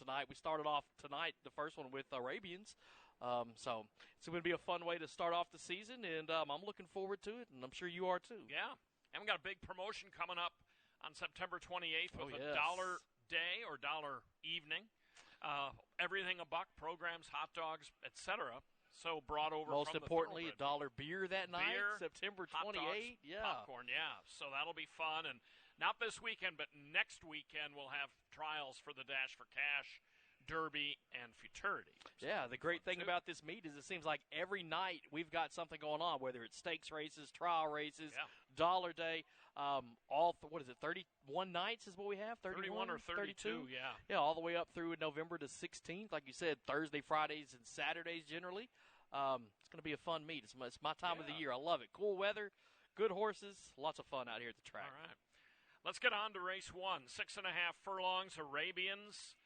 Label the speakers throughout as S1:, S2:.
S1: tonight. We started off tonight, the first one, with Arabians. So it's going to be a fun way to start off the season, and I'm looking forward to it, and I'm sure you are too.
S2: Yeah, and we got a big promotion coming up on September 28th with
S1: yes.
S2: a $1 day or $1 evening. Everything $1, programs, hot dogs, etc. So brought over
S1: most
S2: from
S1: importantly,
S2: the
S1: $1 beer that night, September 28th.
S2: Yeah, popcorn. Yeah, so that'll be fun. And not this weekend, but next weekend we'll have trials for the Dash for Cash, Derby, and Futurity. So
S1: yeah, the great thing about this meet is it seems like every night we've got something going on, whether it's stakes races, trial races, $1 day. What is it, 31 nights is what we have?
S2: 31 or 32, yeah.
S1: Yeah, all the way up through November the 16th. Like you said, Thursday, Fridays, and Saturdays generally. It's going to be a fun meet. It's my time of the year. I love it. Cool weather, good horses, lots of fun out here at the track.
S2: All right. Let's get on to race 1. 6.5 furlongs, Arabians.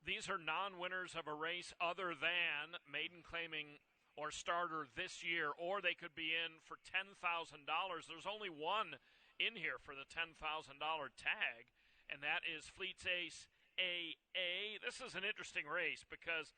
S2: These are non-winners of a race other than maiden claiming or starter this year, or they could be in for $10,000. There's only one in here for the $10,000 tag, and that is Fleet's Ace AA. This is an interesting race because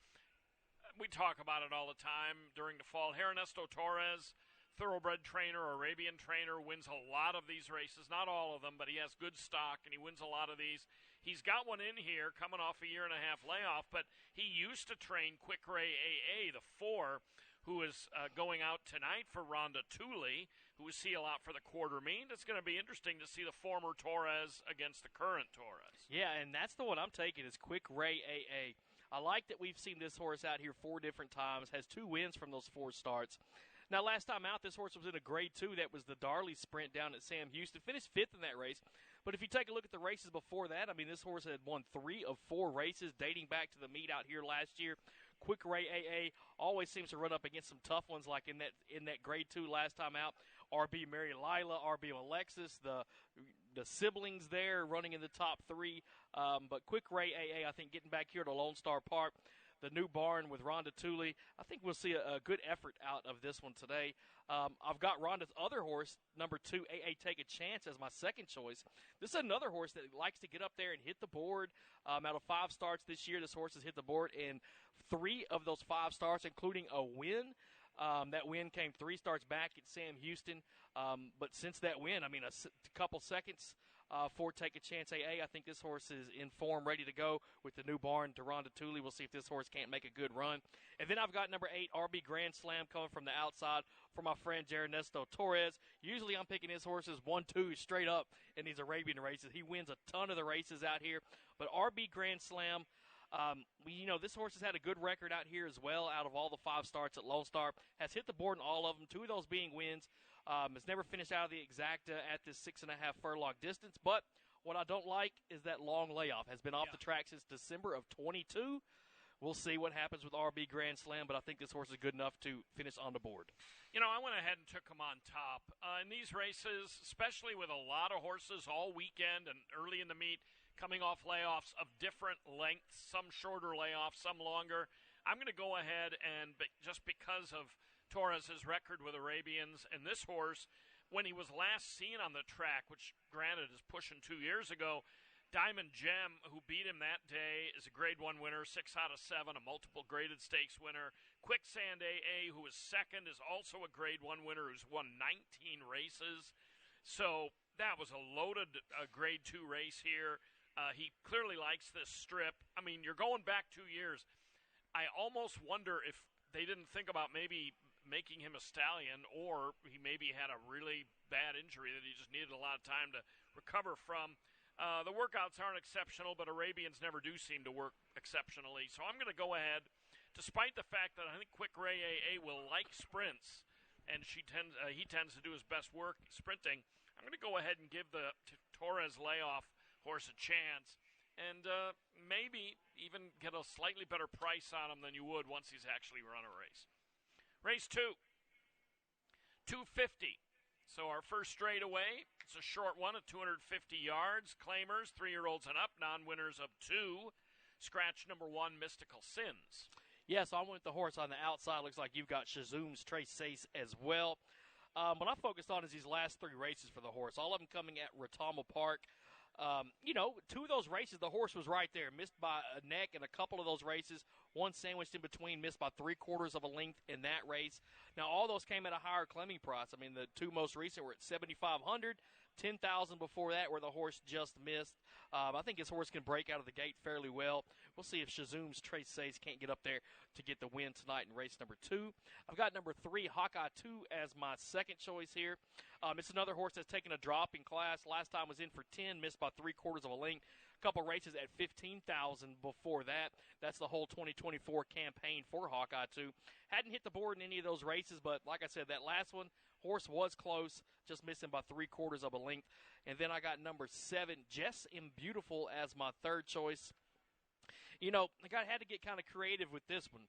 S2: we talk about it all the time during the fall. Ernesto Torres, thoroughbred trainer, Arabian trainer, wins a lot of these races. Not all of them, but he has good stock, and he wins a lot of these. He's got one in here coming off a year-and-a-half layoff, but he used to train Quick Ray AA, the 4, who is going out tonight for Rhonda Tooley, who we see a lot for the quarter meet. It's going to be interesting to see the former Torres against the current Torres.
S1: Yeah, and that's the one I'm taking is Quick Ray AA. I like that we've seen this horse out here 4 different times, has 2 wins from those 4 starts. Now, last time out, this horse was in a Grade 2. That was the Darley Sprint down at Sam Houston. Finished 5th in that race. But if you take a look at the races before that, I mean, this horse had won 3 of 4 races dating back to the meet out here last year. Quick Ray AA always seems to run up against some tough ones like in that Grade 2 last time out. RB Mary Lila, RB Alexis, the siblings there running in the top 3. But Quick Ray AA, I think, getting back here to Lone Star Park, the new barn with Rhonda Tooley, I think we'll see a good effort out of this one today. I've got Rhonda's other horse, number 2, AA Take a Chance, as my second choice. This is another horse that likes to get up there and hit the board. Out of 5 starts this year, this horse has hit the board in 3 of those 5 starts, including a win. That win came 3 starts back at Sam Houston. But since that win, I mean, a couple seconds for Take a Chance AA. I think this horse is in form, ready to go with the new barn to Rhonda Tooley. We'll see if this horse can't make a good run. And then I've got number 8, RB Grand Slam, coming from the outside for my friend Ernesto Torres. Usually I'm picking his horses 1-2 straight up in these Arabian races. He wins a ton of the races out here. But RB Grand Slam, this horse has had a good record out here as well. Out of all the 5 starts at Lone Star, has hit the board in all of them, 2 of those being wins. Has never finished out of the exacta at this 6.5 furlong distance. But what I don't like is that long layoff. Has been off the track since December of 22. We'll see what happens with RB Grand Slam, but I think this horse is good enough to finish on the board.
S2: I went ahead and took him on top. In these races, especially with a lot of horses all weekend and early in the meet, coming off layoffs of different lengths, some shorter layoffs, some longer, I'm going to go ahead and, just because of Torres' record with Arabians and this horse, when he was last seen on the track, which granted is pushing 2 years ago, Diamond Gem, who beat him that day, is a Grade 1 winner, 6 out of 7, a multiple graded stakes winner. Quicksand AA, who is second, is also a Grade 1 winner who's won 19 races. So that was a loaded Grade 2 race here. He clearly likes this strip. I mean, you're going back 2 years. I almost wonder if they didn't think about maybe making him a stallion, or he maybe had a really bad injury that he just needed a lot of time to recover from. The workouts aren't exceptional, but Arabians never do seem to work exceptionally. So I'm going to go ahead, despite the fact that I think Quick Ray AA will like sprints, and he tends to do his best work sprinting. I'm going to go ahead and give the Torres layoff horse a chance, and maybe even get a slightly better price on him than you would once he's actually run a race. Race 2, 250. So our first straightaway, it's a short one at 250 yards. Claimers, 3-year-olds and up, non-winners of 2. Scratch number 1, Mystical Sins.
S1: Yeah, so I went with the horse on the outside. Looks like you've got Shazoom's Trace Sace as well. What I focused on is these last 3 races for the horse. All of them coming at Retama Park. Two of those races, the horse was right there, missed by a neck in a couple of those races. One sandwiched in between, missed by 3/4 of a length in that race. Now, all those came at a higher claiming price. I mean, the two most recent were at $7,500, $10,000 before that, where the horse just missed. I think his horse can break out of the gate fairly well. We'll see if Shazoom's Trace Says can't get up there to get the win tonight in race number 2. I've got number 3, Hawkeye 2, as my second choice here. It's another horse that's taken a drop in class. Last time was in for 10, missed by 3/4 of a length. A couple races at 15,000 before that. That's the whole 2024 campaign for Hawkeye 2. Hadn't hit the board in any of those races, but like I said, that last one, horse was close, just missing by 3/4 of a length. And then I got number 7, Jess M. Beautiful, as my third choice. I had to get kind of creative with this one.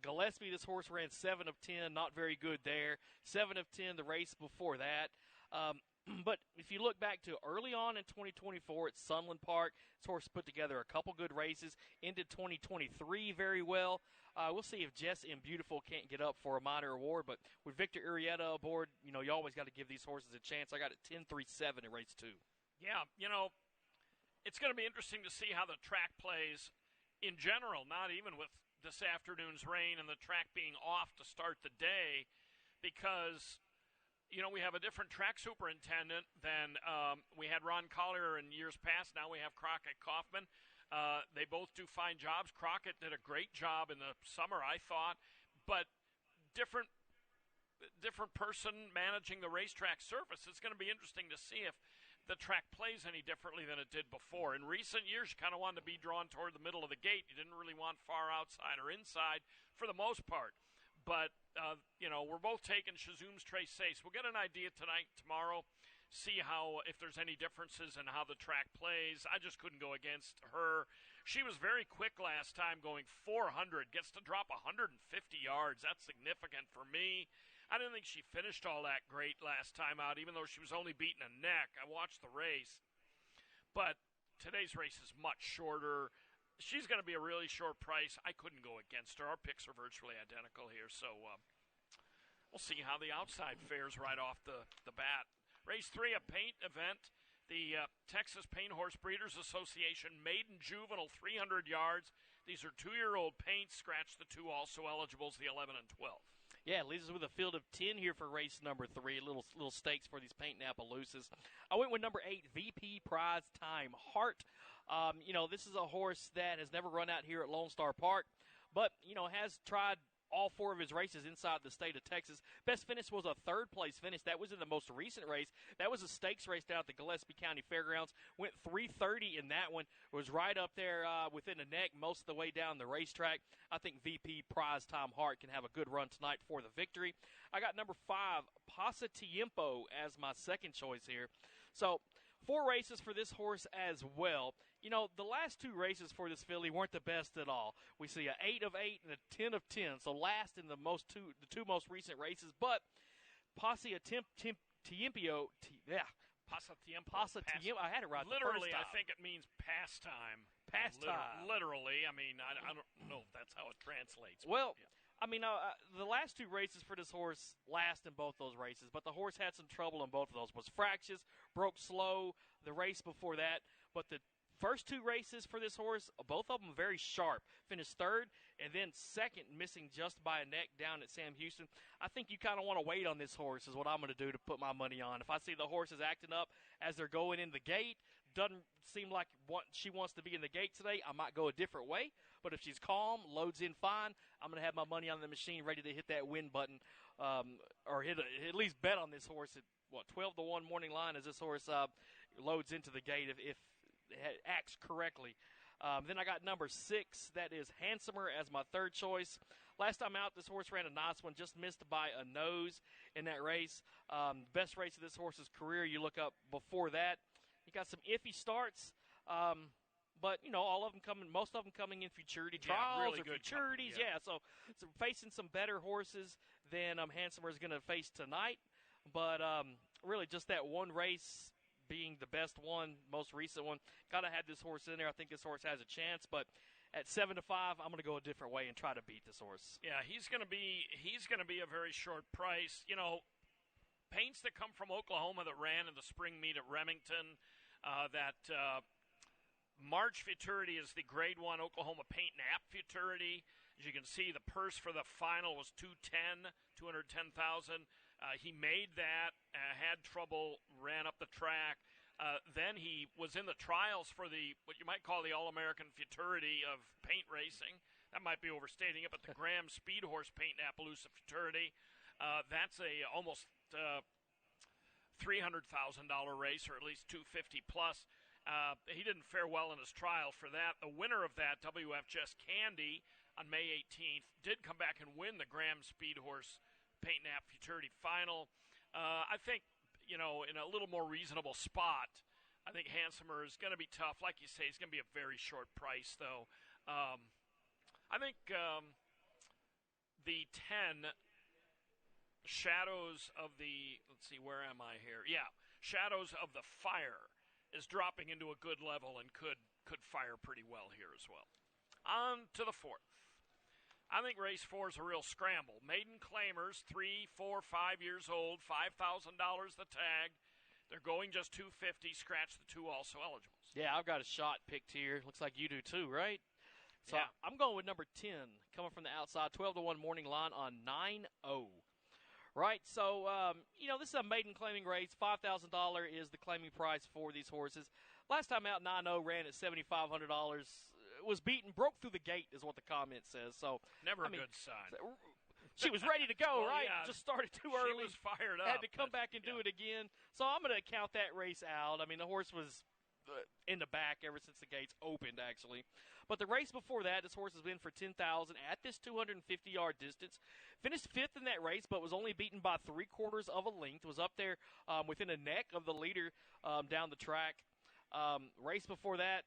S1: Gillespie, this horse ran 7 of 10, not very good there. 7 of 10 the race before that. But if you look back to early on in 2024 at Sunland Park, this horse put together a couple good races, ended 2023 very well. We'll see if Jess M. Beautiful can't get up for a minor award, but with Victor Urieta aboard, you always got to give these horses a chance. I got it 10-3-7 in race 2.
S2: Yeah, it's going to be interesting to see how the track plays in general, not even with this afternoon's rain and the track being off to start the day, because we have a different track superintendent than we had Ron Collier in years past. Now we have Crockett Kaufman. They both do fine jobs. Crockett did a great job in the summer, I thought, but different person managing the racetrack surface. It's going to be interesting to see if the track plays any differently than it did before. In recent years, you kind of wanted to be drawn toward the middle of the gate. You didn't really want far outside or inside for the most part. But, we're both taking Shazoom's Trace Sace. We'll get an idea tonight, tomorrow, see if there's any differences in how the track plays. I just couldn't go against her. She was very quick last time, going 400, gets to drop 150 yards. That's significant for me. I didn't think she finished all that great last time out, even though she was only beating a neck. I watched the race. But today's race is much shorter. She's going to be a really short price. I couldn't go against her. Our picks are virtually identical here, so we'll see how the outside fares right off the bat. Race 3, a paint event. The Texas Paint Horse Breeders Association Maiden Juvenile, 300 yards. These are 2-year-old paints. Scratch the 2 also eligibles, the 11 and 12.
S1: Yeah, it leaves us with a field of 10 here for race number 3. Little stakes for these Paint Appaloosas. I went with number 8, VP Prize Time Heart. This is a horse that has never run out here at Lone Star Park, but, has tried all 4 of his races inside the state of Texas. Best finish was a 3rd-place finish. That was in the most recent race. That was a stakes race down at the Gillespie County Fairgrounds. Went 3:30 in that one. Was right up there within the neck most of the way down the racetrack. I think VP Prize Time Heart can have a good run tonight for the victory. I got number 5, Pasa Tiempo, as my second choice here. So 4 races for this horse as well. The last 2 races for this filly weren't the best at all. We see a 8 of 8 and a 10 of 10, so last in the two most recent races. But Pasa Tiempo, I had it right.
S2: Literally,
S1: the first time.
S2: I think it means pastime.
S1: Pastime.
S2: Literally, I mean, I don't know if that's how it translates.
S1: Well,
S2: yeah.
S1: I mean, the last 2 races for this horse last in both those races, but the horse had some trouble in both of those. Was fractious, broke slow the race before that, but the first 2 races for this horse, both of them very sharp. Finished 3rd and then 2nd, missing just by a neck down at Sam Houston. I think you kind of want to wait on this horse is what I'm going to do to put my money on. If I see the horse is acting up as they're going in the gate, doesn't seem like she wants to be in the gate today, I might go a different way. But if she's calm, loads in fine, I'm going to have my money on the machine ready to hit that win button or at least bet on this horse at, 12-1 morning line as this horse loads into the gate if it acts correctly. Then I got number 6, that is Handsomer, as my third choice. Last time out, this horse ran a nice one, just missed by a nose in that race. Best race of this horse's career, you look up before that. He got some iffy starts, but, most of them coming in futurity trials
S2: really
S1: or
S2: good
S1: futurities.
S2: company, yeah.
S1: So facing some better horses than Handsomer is going to face tonight. But really just that one race being the best one, most recent one, kind of had this horse in there. I think this horse has a chance, but at 7-5, I'm going to go a different way and try to beat this horse.
S2: Yeah, he's going to be a very short price. Paints that come from Oklahoma that ran in the spring meet at Remington, That March Futurity is the Grade 1 Oklahoma Paint and App Futurity. As you can see, the purse for the final was $210,000. He made that, had trouble, ran up the track. Then he was in the trials for the what you might call the All-American Futurity of paint racing. That might be overstating it, but the Graham Speed Horse Paint and Appaloosa Futurity. That's a almost $300,000 race, or at least $250,000 plus. He didn't fare well in his trial for that. The winner of that, WF Jess Candy, on May 18th, did come back and win the Graham Speed Horse Paint and App Futurity final. I think, in a little more reasonable spot, I think Handsomer is going to be tough. Like you say, it's going to be a very short price, though. I think the 10 Shadows of the, let's see, where am I here? Yeah, Shadows of the Fire is dropping into a good level and could fire pretty well here as well. On to the fourth. I think race 4 is a real scramble. Maiden Claimers, 3, 4, 5 years old, $5,000 the tag. They're going just $250. Scratch the 2 also eligibles.
S1: Yeah, I've got a shot picked here. Looks like you do too, right? So
S2: yeah.
S1: I'm going with number 10, coming from the outside, 12-1 morning line on 9-0. Right, so, this is a maiden claiming race. $5,000 is the claiming price for these horses. Last time out, 9-0 ran at $7,500. Was beaten, broke through the gate is what the comment says. So
S2: never a good sign.
S1: She was ready to go,
S2: well,
S1: right?
S2: Yeah,
S1: just started too early.
S2: She was fired up.
S1: Had to come back and do it again. So I'm going to count that race out. I mean, the horse was in the back ever since the gates opened, actually. But the race before that, this horse has been for $10,000 at this 250-yard distance. Finished 5th in that race, but was only beaten by 3/4 of a length. Was up there within a neck of the leader down the track. Race before that,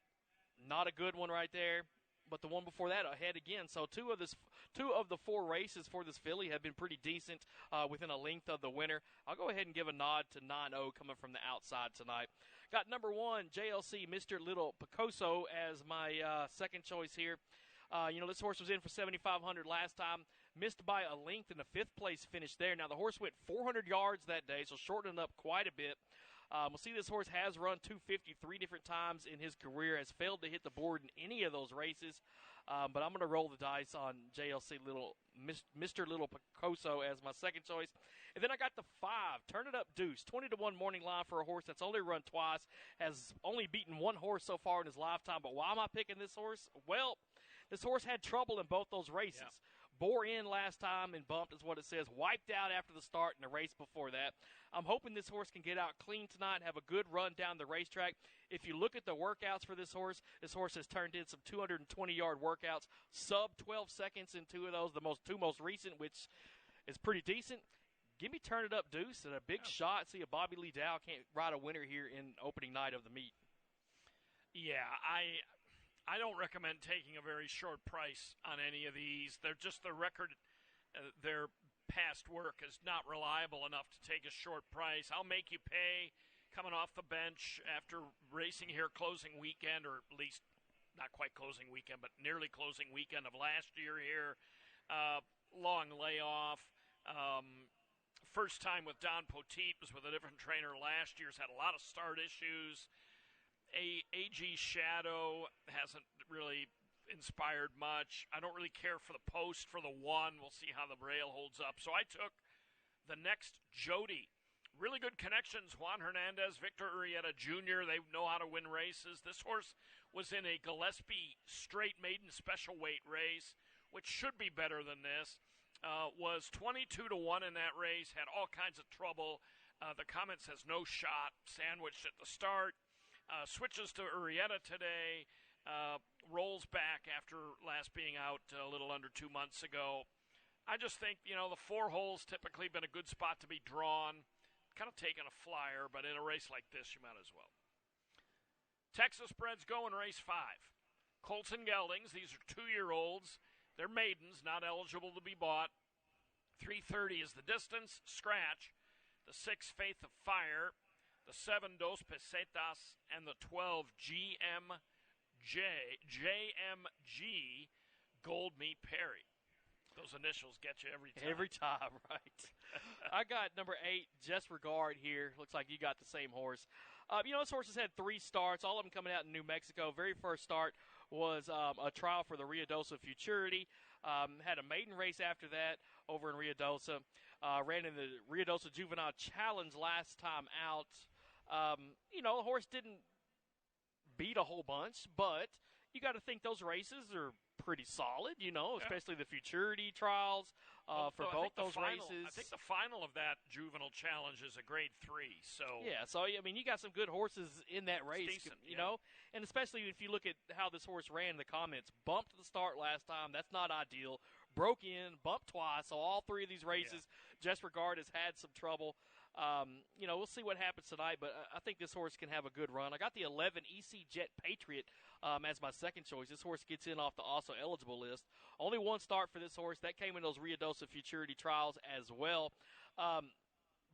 S1: not a good one right there. But the one before that ahead again. So two of the 4 races for this filly have been pretty decent within a length of the winner. I'll go ahead and give a nod to 9-0 coming from the outside tonight. Got number 1, JLC, Mr. Little Picoso, as my second choice here. This horse was in for $7,500 last time. Missed by a length in the 5th place finish there. Now, the horse went 400 yards that day, so shortened up quite a bit. We'll see this horse has run 250 3 different times in his career, has failed to hit the board in any of those races. But I'm going to roll the dice on JLC Mr. Little Picoso as my second choice. And then I got the 5, Turn It Up Deuce, 20-1 morning line for a horse that's only run twice, has only beaten 1 horse so far in his lifetime. But why am I picking this horse? Well, this horse had trouble in both those races.
S2: Yeah.
S1: Bore in last time and bumped is what it says. Wiped out after the start in the race before that. I'm hoping this horse can get out clean tonight and have a good run down the racetrack. If you look at the workouts for this horse has turned in some 220-yard workouts, sub 12 seconds in 2 of those, the two most recent, which is pretty decent. Give me Turn It Up Deuce and a big shot. See if Bobby Lee Dow can't ride a winner here in opening night of the meet.
S2: Yeah, I don't recommend taking a very short price on any of these. They're just the record, their past work is not reliable enough to take a short price. I'll make you pay coming off the bench after racing here closing weekend, or at least not quite closing weekend, but nearly closing weekend of last year here. Long layoff. First time with Don Poteet, was with a different trainer last year. Has had a lot of start issues. AG Shadow hasn't really inspired much. I don't really care for the post for the 1. We'll see how the rail holds up. So I took the next Jody. Really good connections. Juan Hernandez, Victor Urrieta Jr. They know how to win races. This horse was in a Gillespie straight maiden special weight race, which should be better than this. Was 22-1 in that race. Had all kinds of trouble. The comment says no shot. Sandwiched at the start. Switches to Urrieta today. Rolls back after last being out a little under 2 months ago. I just think, the 4 holes typically been a good spot to be drawn. Kind of taking a flyer, but in a race like this, you might as well. Texas Breds go in race 5. Colton Geldings, these are 2-year-olds. They're maidens, not eligible to be bought. 330 is the distance. Scratch. The 6, Faith of Fire. The 7, Dos Pesetas. And the 12, JMG, Gold Meat Perry. Those initials get you every time.
S1: Every time, right. I got number 8, Just Regard here. Looks like you got the same horse. This horse has had 3 starts, all of them coming out in New Mexico. Very first start was a trial for the Ruidoso Futurity. Had a maiden race after that over in Ruidoso. Ran in the Ruidoso Juvenile Challenge last time out. The horse didn't beat a whole bunch, but you got to think those races are pretty solid, especially the Futurity trials for both those races.
S2: I think the final of that Juvenile Challenge is a grade 3. So
S1: you got some good horses in that race,
S2: decent,
S1: and especially if you look at how this horse ran in the comments, bumped the start last time. That's not ideal. Broke in, bumped twice. So all 3 of these races, Just Regard has had some trouble. We'll see what happens tonight, but I think this horse can have a good run. I got the 11 EC Jet Patriot as my second choice. This horse gets in off the also eligible list. Only 1 start for this horse. That came in those Ruidoso Futurity trials as well.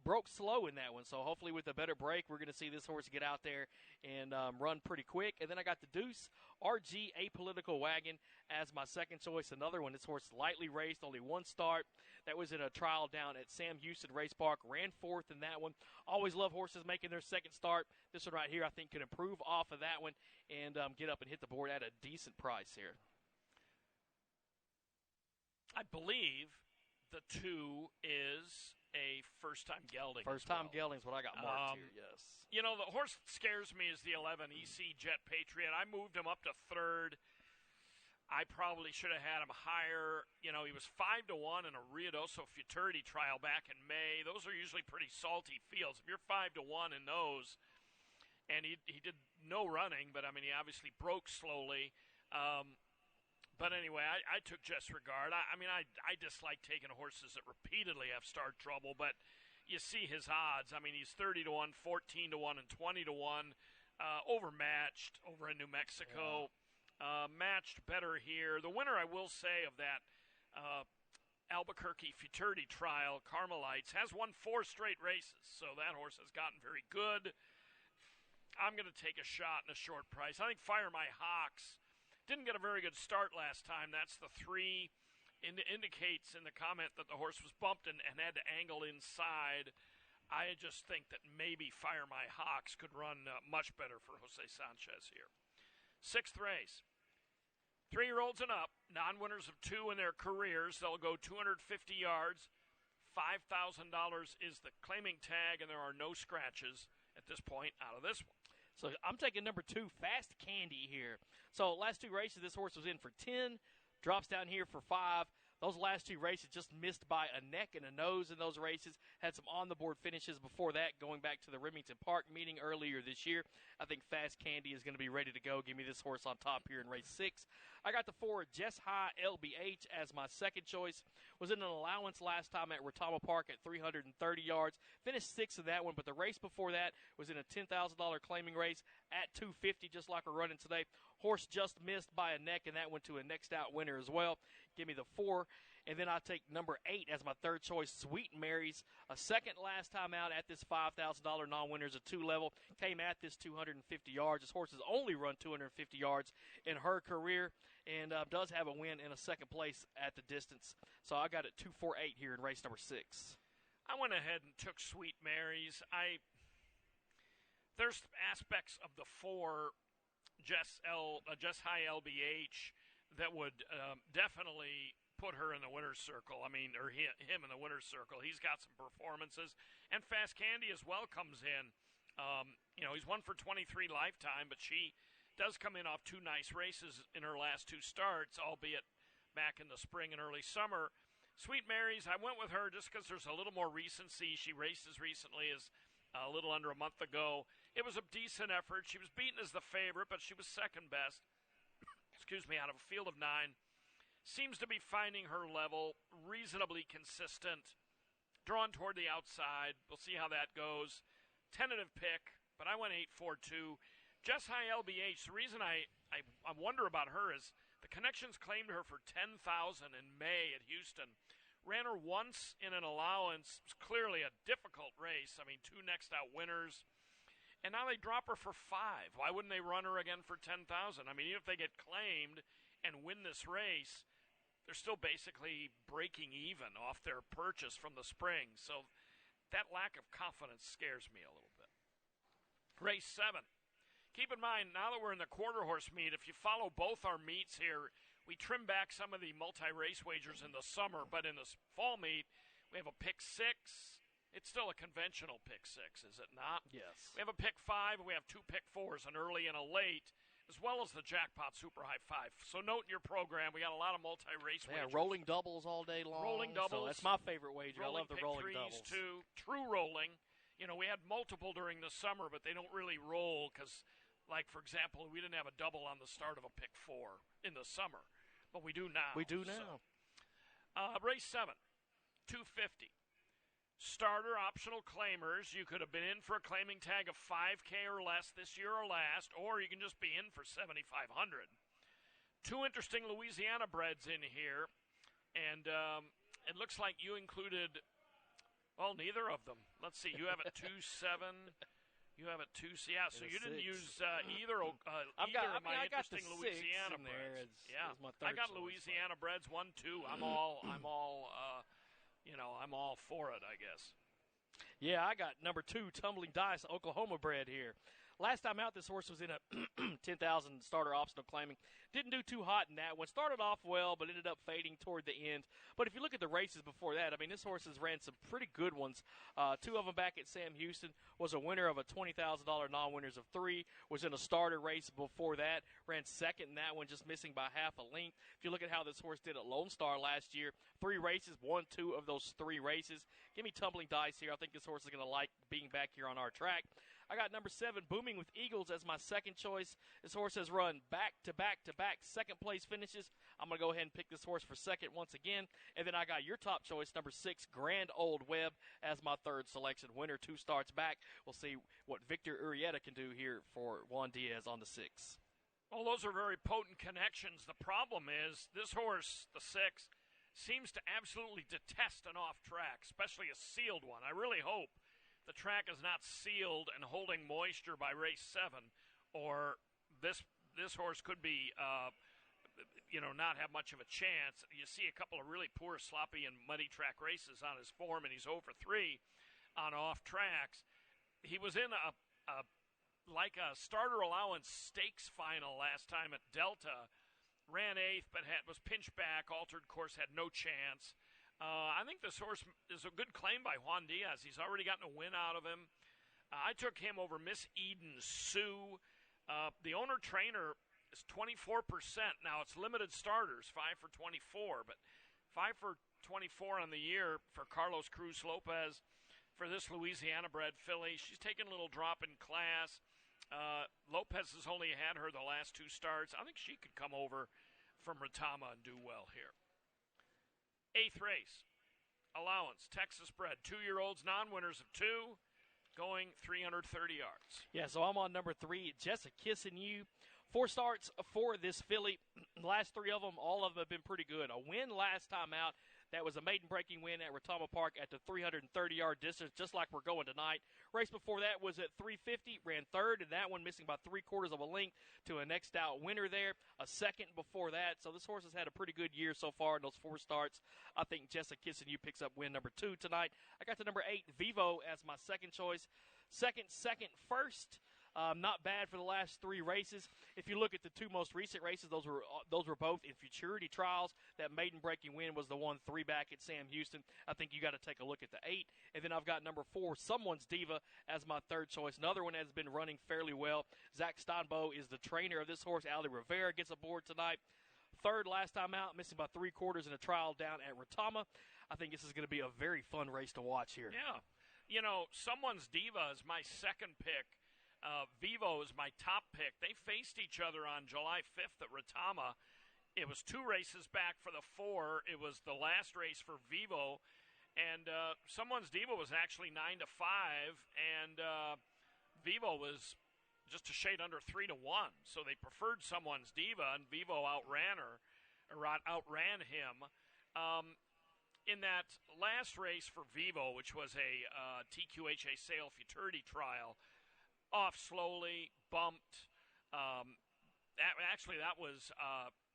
S1: Broke slow in that one, so hopefully with a better break, we're going to see this horse get out there and run pretty quick. And then I got the Deuce RG Apolitical Wagon as my second choice. Another one. This horse lightly raced, only 1 start. That was in a trial down at Sam Houston Race Park. Ran 4th in that one. Always love horses making their second start. This one right here I think can improve off of that one and get up and hit the board at a decent price here.
S2: I believe the 2 is a first-time gelding.
S1: First-time gelding is what I got marked here, yes.
S2: The horse that scares me is the 11 EC Jet Patriot. I moved him up to 3rd. I probably should have had him higher. He was 5-1 in a Ruidoso Futurity trial back in May. Those are usually pretty salty fields. If you're 5-1 in those, and he did no running, but, he obviously broke slowly. But anyway, I took Just Regard. I dislike taking horses that repeatedly have start trouble, but you see his odds. He's 30-1, 14-1, and 20-1. Overmatched over in New Mexico. Yeah. Matched better here. The winner, I will say, of that Albuquerque Futurity trial, Carmelites, has won 4 straight races, so that horse has gotten very good. I'm going to take a shot in a short price. I think Fire My Hawks didn't get a very good start last time. That's the 3. Indicates in the comment that the horse was bumped and had to angle inside. I just think that maybe Fire My Hawks could run much better for Jose Sanchez here. 6th race. 3-year-olds and up, non-winners of 2 in their careers. They'll go 250 yards. $5,000 is the claiming tag, and there are no scratches at this point out of this one.
S1: So I'm taking number 2, Fast Candy here. So last 2 races, this horse was in for 10, drops down here for 5. Those last 2 races just missed by a neck and a nose in those races. Had some on-the-board finishes before that, going back to the Remington Park meeting earlier this year. I think Fast Candy is going to be ready to go. Give me this horse on top here in race 6. I got the 4, Jess High LBH as my second choice. Was in an allowance last time at Retama Park at 330 yards. Finished 6th in that one, but the race before that was in a $10,000 claiming race at 250, just like we're running today. Horse just missed by a neck, and that went to a next out winner as well. Give me the 4. And then I take number 8 as my third choice, Sweet Mary's. A second last time out at this $5,000 non-winners at 2 level. Came at this 250 yards. This horse has only run 250 yards in her career and does have a win in a second place at the distance. So I got it 248 here in race number 6.
S2: I went ahead and took Sweet Mary's. There's aspects of the 4 Jess High LBH that would definitely put her in the winner's circle. Or him in the winner's circle. He's got some performances. And Fast Candy as well comes in. He's 1 for 23 lifetime, but she does come in off 2 nice races in her last 2 starts, albeit back in the spring and early summer. Sweet Mary's, I went with her just because there's a little more recency. She raced as recently as a little under a month ago. It was a decent effort. She was beaten as the favorite, but she was second best. Out of a field of 9. Seems to be finding her level, reasonably consistent, drawn toward the outside. We'll see how that goes. Tentative pick, but I went 8-4-2. Jess High LBH, the reason I wonder about her is the connections claimed her for $10,000 in May at Houston. Ran her once in an allowance. It was clearly a difficult race. 2 next out winners. And now they drop her for 5. Why wouldn't they run her again for $10,000? Even if they get claimed and win this race, they're still basically breaking even off their purchase from the spring. So that lack of confidence scares me a little bit. Race 7. Keep in mind, now that we're in the quarter horse meet, if you follow both our meets here, we trim back some of the multi-race wagers in the summer, but in the fall meet, we have a pick 6. It's still a conventional pick 6, is it not?
S1: Yes.
S2: We have a pick 5, and we have 2 pick 4s, an early and a late, as well as the jackpot super high 5. So note in your program, we got a lot of multi-race wagers.
S1: Rolling doubles all day long.
S2: Rolling doubles.
S1: So that's my favorite wager. I love the rolling
S2: pick
S1: doubles.
S2: threes too. True rolling. You know, we had multiple during the summer, but they don't really roll because, like, for example, we didn't have a double on the start of a pick 4 in the summer, but we do now.
S1: We do now.
S2: So. Race 7, 250. Starter optional claimers. You could have been in for a claiming tag of $5K or less this year or last, or you can just be in for $7,500. 2 interesting Louisiana breds in here, and it looks like you included, well, neither of them. Let's see. You have it 2-7. You have it 2. Yeah, so you didn't use either of my interesting Louisiana breds. Yeah, I got Louisiana breds 1-2. I'm all for it, I guess.
S1: Yeah, I got number 2, Tumbling Dice, Oklahoma bred here. Last time out, this horse was in a 10,000 starter optional claiming. Didn't do too hot in that one. Started off well, but ended up fading toward the end. But if you look at the races before that, I mean, this horse has ran some pretty good ones. 2 of them back at Sam Houston. Was a winner of a $20,000 non-winners of 3. Was in a starter race before that. Ran second in that one, just missing by half a length. If you look at how this horse did at Lone Star last year, 3 races, won 2 of those 3 races. Give me Tumbling Dice here. I think this horse is going to like being back here on our track. I got number 7, Booming with Eagles, as my second choice. This horse has run back-to-back second place finishes. I'm going to go ahead and pick this horse for second once again. And then I got your top choice, number 6, Grand Old Web, as my third selection. Winner 2 starts back. We'll see what Victor Urieta can do here for Juan Diaz on the 6.
S2: Well, those are very potent connections. The problem is this horse, the 6, seems to absolutely detest an off track, especially a sealed one. I really hope the track is not sealed and holding moisture by race 7, or this horse could be, not have much of a chance. You see a couple of really poor, sloppy, and muddy track races on his form, and he's over 3 on off tracks. He was in a starter allowance stakes final last time at Delta. Ran 8th, but was pinched back, altered course, had no chance. I think this horse is a good claim by Juan Diaz. He's already gotten a win out of him. I took him over Miss Eden Sue. The owner-trainer is 24%. Now, it's limited starters, 5 for 24, but 5 for 24 on the year for Carlos Cruz Lopez for this Louisiana-bred filly. She's taken a little drop in class. Lopez has only had her the last 2 starts. I think she could come over from Retama and do well here. 8th race, allowance, Texas bred, 2-year-olds, non-winners of 2, going 330 yards.
S1: Yeah, so I'm on number 3, Just a Kissin' You. 4 starts for this filly. The last 3 of them, all of them have been pretty good. A win last time out. That was a maiden-breaking win at Retama Park at the 330-yard distance, just like we're going tonight. Race before that was at 350, ran 3rd, and that one missing by 3/4 of a length to a next-out winner there. A second before that, so this horse has had a pretty good year so far in those 4 starts. I think Jessica Kissin' You picks up win number 2 tonight. I got the number 8, Vivo, as my second choice. Second, first. Not bad for the last 3 races. If you look at the 2 most recent races, those were both in futurity trials. That maiden-breaking win was the 1-3 back at Sam Houston. I think you got to take a look at the 8. And then I've got number 4, Someone's Diva, as my third choice. Another one has been running fairly well. Zach Steinbo is the trainer of this horse. Ali Rivera gets aboard tonight. 3rd last time out, missing by 3/4 in a trial down at Retama. I think this is going to be a very fun race to watch here.
S2: Yeah. Someone's Diva is my second pick. Vivo is my top pick. They faced each other on July 5th at Retama. It was 2 races back for the 4. It was the last race for Vivo, and Someone's Diva was actually 9-5, and Vivo was just a shade under 3-1. So they preferred Someone's Diva, and Vivo outran him. In that last race for Vivo, which was a TQHA sale futurity trial, off slowly, bumped. That was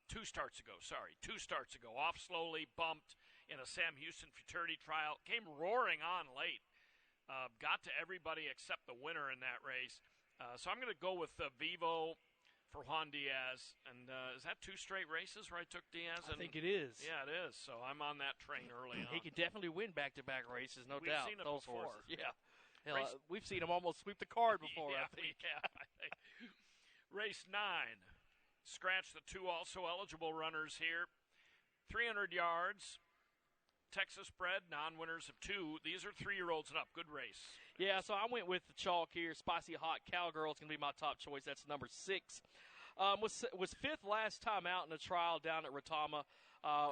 S2: 2 starts ago. 2 starts ago. Off slowly, bumped in a Sam Houston futurity trial. Came roaring on late. Got to everybody except the winner in that race. So I'm going to go with Vivo for Juan Diaz. And is that 2 straight races where I took Diaz?
S1: I think it is.
S2: Yeah, it is. So I'm on that train early on.
S1: He can definitely win back-to-back races, no doubt.
S2: We've seen it
S1: those
S2: before.
S1: horses. Yeah. Hell, we've seen him almost sweep the card before,
S2: yeah,
S1: I think.
S2: I think. Race 9. Scratch the 2 also eligible runners here. 300 yards. Texas bred, non-winners of 2. These are 3-year-olds and up. Good race.
S1: Yeah, so I went with the chalk here. Spicy Hot Cowgirl is going to be my top choice. That's number 6. Was 5th last time out in the trial down at Retama.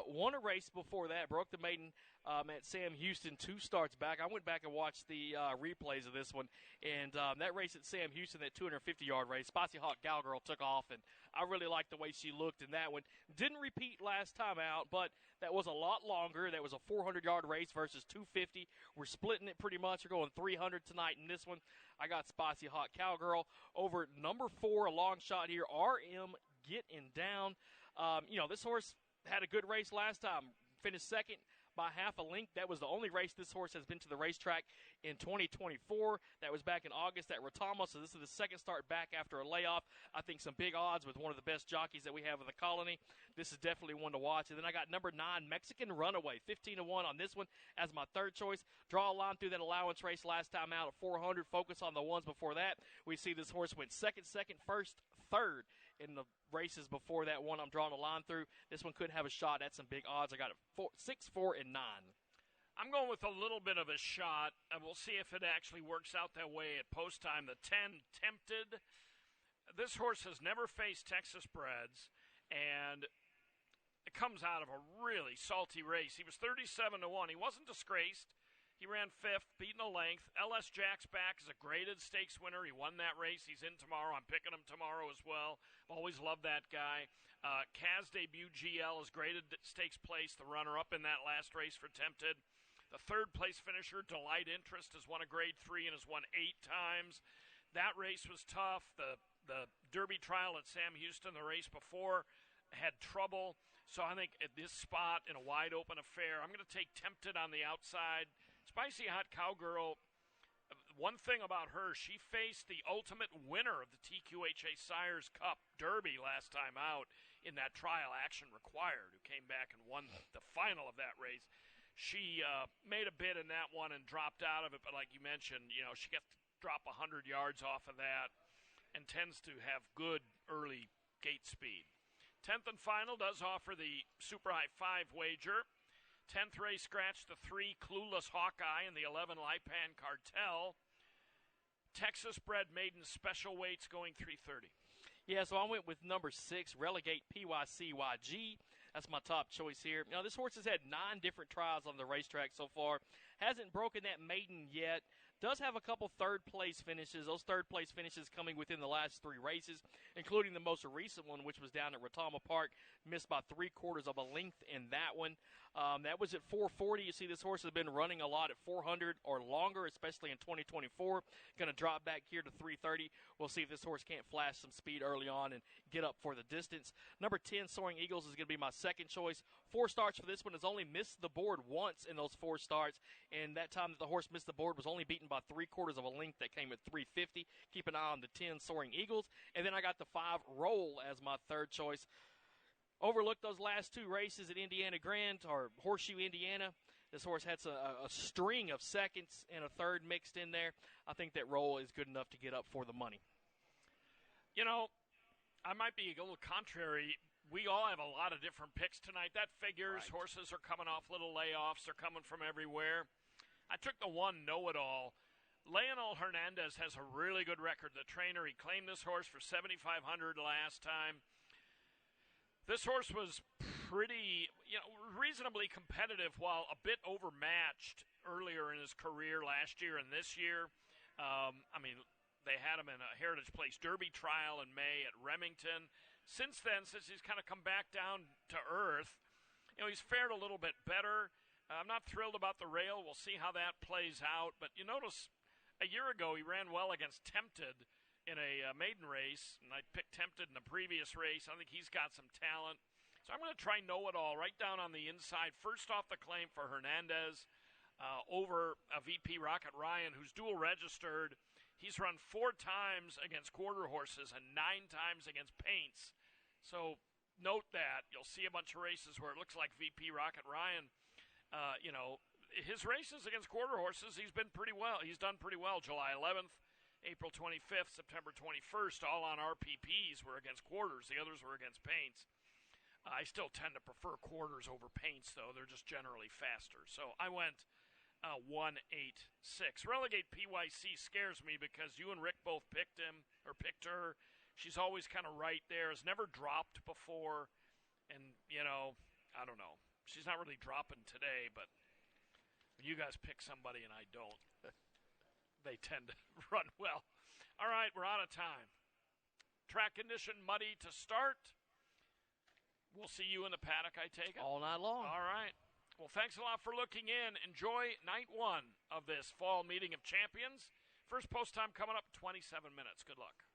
S1: Won a race before that. Broke the maiden at Sam Houston 2 starts back. I went back and watched the replays of this one. And that race at Sam Houston, that 250-yard race, Spicy Hot Cowgirl took off. And I really liked the way she looked in that one. Didn't repeat last time out, but that was a lot longer. That was a 400-yard race versus 250. We're splitting it pretty much. We're going 300 tonight in this one. I got Spicy Hot Cowgirl over number 4, a long shot here, RM Getting Down. This horse had a good race last time. Finished second by half a length. That was the only race this horse has been to the racetrack in 2024. That was back in August at Retama, so this is the second start back after a layoff. I think some big odds with one of the best jockeys that we have in the colony. This is definitely one to watch. And then I got number 9, Mexican Runaway, 15-1 on this one as my third choice. Draw a line through that allowance race last time out at 400. Focus on the ones before that. We see this horse went second, first, third in the races before that one I'm drawing a line through. This one could have a shot at some big odds. I got it 6, 4, and 9.
S2: I'm going with a little bit of a shot, and we'll see if it actually works out that way at post time. The 10, Tempted. This horse has never faced Texas breds, and it comes out of a really salty race. He was 37-1. He wasn't disgraced. He ran 5th, beaten a length. LS Jack's back is a graded stakes winner. He won that race. He's in tomorrow. I'm picking him tomorrow as well. I've always loved that guy. Kaz Debut GL is graded stakes place, the runner-up in that last race for Tempted. The third-place finisher, Delight Interest, has won a Grade 3 and has won 8 times. That race was tough. The Derby trial at Sam Houston, the race before, had trouble. So I think at this spot in a wide-open affair, I'm going to take Tempted on the outside. Spicy Hot Cowgirl, one thing about her, she faced the ultimate winner of the TQHA Sires Cup Derby last time out in that trial, Action Required, who came back and won the final of that race. She made a bid in that one and dropped out of it, but like you mentioned, she got to drop 100 yards off of that and tends to have good early gate speed. 10th and final does offer the Super High 5 wager. 10th race scratch the 3 Clueless Hawkeye and the 11 Lipan Cartel. Texas bred maiden special weights going 330.
S1: Yeah, so I went with number 6, Relegate PYCYG. That's my top choice here. This horse has had 9 different trials on the racetrack so far. Hasn't broken that maiden yet. Does have a couple third-place finishes. Those third-place finishes coming within the last 3 races, including the most recent one, which was down at Retama Park. Missed by 3/4 of a length in that one. That was at 440. You see this horse has been running a lot at 400 or longer, especially in 2024. Going to drop back here to 330. We'll see if this horse can't flash some speed early on and get up for the distance. Number 10, Soaring Eagles, is going to be my second choice. 4 starts for this one. Has only missed the board once in those 4 starts, and that time that the horse missed the board was only beaten by 3/4 of a length. That came at 350. Keep an eye on the 10, Soaring Eagles. And then I got the 5, Roll, as my third choice. Overlooked those last 2 races at Indiana Grand, or Horseshoe, Indiana. This horse had a string of seconds and a third mixed in there. I think that Roll is good enough to get up for the money.
S2: I might be a little contrary. We all have a lot of different picks tonight. That figures.
S1: Right.
S2: Horses are coming off little layoffs. They're coming from everywhere. I took the 1, Know-It-All. Leonel Hernandez has a really good record. The trainer, he claimed this horse for $7,500 last time. This horse was pretty, reasonably competitive while a bit overmatched earlier in his career last year and this year. They had him in a Heritage Place Derby trial in May at Remington. Since then, since he's kind of come back down to earth, he's fared a little bit better. I'm not thrilled about the rail. We'll see how that plays out. But you notice a year ago he ran well against Tempted in a maiden race, and I picked Tempted in the previous race. I think he's got some talent. So I'm going to try Know-It-All right down on the inside. First off the claim for Hernandez over a VP Rocket Ryan, who's dual registered. He's run 4 times against quarter horses and 9 times against paints. So note that. You'll see a bunch of races where it looks like VP Rocket Ryan, his races against quarter horses, he's done pretty well. July 11th, April 25th, September 21st, all on RPPs were against quarters. The others were against paints. I still tend to prefer quarters over paints, though. They're just generally faster. So I went 1-8-6. Relegate PYC scares me because you and Rick both picked her. She's always kind of right there. Has never dropped before. And, I don't know. She's not really dropping today, but when you guys pick somebody and I don't, they tend to run well. All right, we're out of time. Track condition muddy to start. We'll see you in the paddock, I take it.
S1: All night long.
S2: All right. Well, thanks a lot for looking in. Enjoy night 1 of this fall meeting of champions. First post time coming up, 27 minutes. Good luck.